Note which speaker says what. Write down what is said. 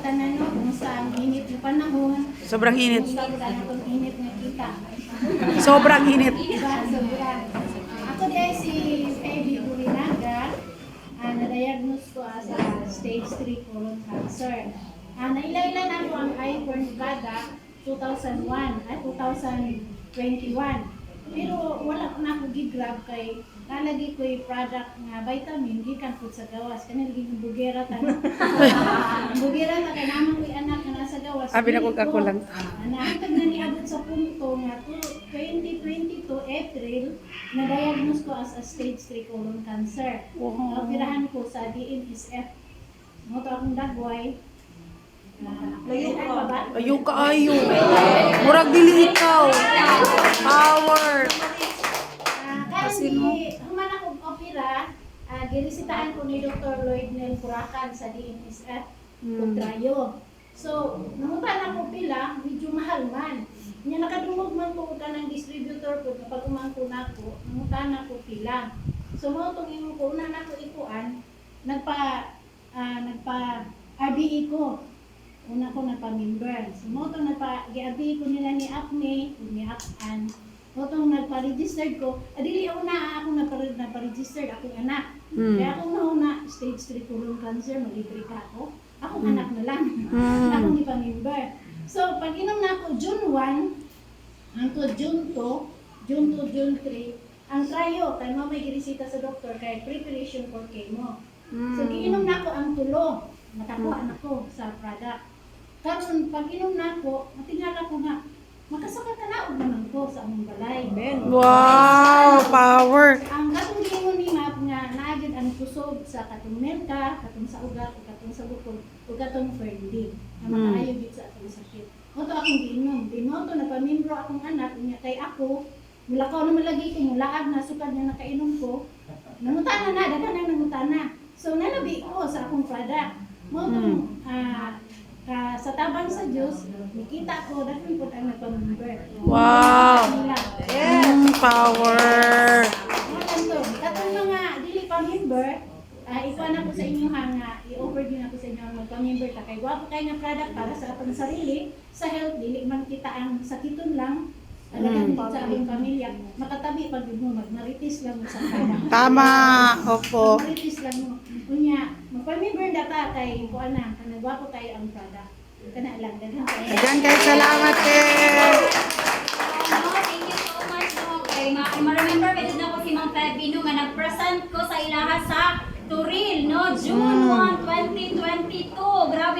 Speaker 1: tanan no kung sa ang init na panahon.
Speaker 2: Sobrang init.
Speaker 1: Sobra na itong init nga kita.
Speaker 2: Sobrang init.
Speaker 1: Sobra. Ako din si Baby Urinaga. Na-diagnose ko as stage 3 colon cancer. Nailailan ako ang iPhone kada 2001 ay 2021. Pero wala ko na ako gigrab kay nalagi ko yung product nga vitamin gikan po sa gawas kanil ging bugera ta no. Bugera ta kay namang may anak nga nasa gawas.
Speaker 2: Abi na kog ako lang.
Speaker 1: Naantag na niabot sa punto nga to 2022 April na-diagnose ko as a stage 3 colon cancer. Operahan ko sa DNSF. Mo to akong dagway. Layo ka ba?
Speaker 2: Ayo kaayo. Murag dili ikaw. Power.
Speaker 1: Kasi human akong opera, ginisitahan ko ni Dr. Lloyd Nel Buracan sa DNSF Trayo. So, nangutan ako pila, medyo mahal man. Nya nakadungog man ko ka ng distributor ko kapag umangko nako, nangutan ako pila. So mo tong imo ko una nako ikuan, nagpa RBE ko. Una ko nagpa-member. So mo tong nagpa-RBE ko nila ni Apne, ni Apan. Mo tong nagpa-register ko, dili una ako nagpa-register akong anak. Kaya ako nauna stage 3 colon cancer, malibre ka ako. Akong anak na lang. Akong ipa-member. So, pag inom na ako June 1, hangtod June 2, June 2, June 3, ang trayo, kay mo may girisita sa doktor, kay preparation for chemo. So, giinom na ako ang tulo, nakakuha na ko sa product. Karon pag inom na ako, matingala ko nga, makasaka ka na naman ko sa among balay.
Speaker 2: Wow, power.
Speaker 1: Ang katong gingon ni map nga naagid ang kusog sa katong melka, katong sa ugat, o katong sa bukod, o katong ferdi. Na makaayo gid sa atong sakit. Moto akong giinom. Dinoto nagpamimbro akong anak niya kay ako. Mulakaw na malagi ko mulaag na sukad nga nakainom ko. Nangutana na, daghan na nangutana. So nalabi ko sa akong product. Moto sa tabang sa Diyos, nakita ko dahil po ang nagpamimber.
Speaker 2: Wow. Power.
Speaker 1: Katong mga dili pa-member, ikuan ako sa inyo nga, i-offer din ako sa inyo ang magpa-member ka. Kay gwapo kayo ng product para sa atong sarili, sa health, dili man kita ang sakiton lang, talagang din sa aming pamilya, makatabi pag mo, magmaritis lang mo sa product.
Speaker 2: Tama. Opo.
Speaker 1: Magmaritis lang mo. Kunya, magpa-member na ka kay kuan na, gwapo kayo ang product. Kana lang, daghan kayo.
Speaker 2: Dagan kayo salamat eh.
Speaker 3: Thank you so much no. Kay ma-remember ba na ko si Ma'am Feby no nga nag-present ko sa ilaha sa Turil no June 1, 2022. Grabe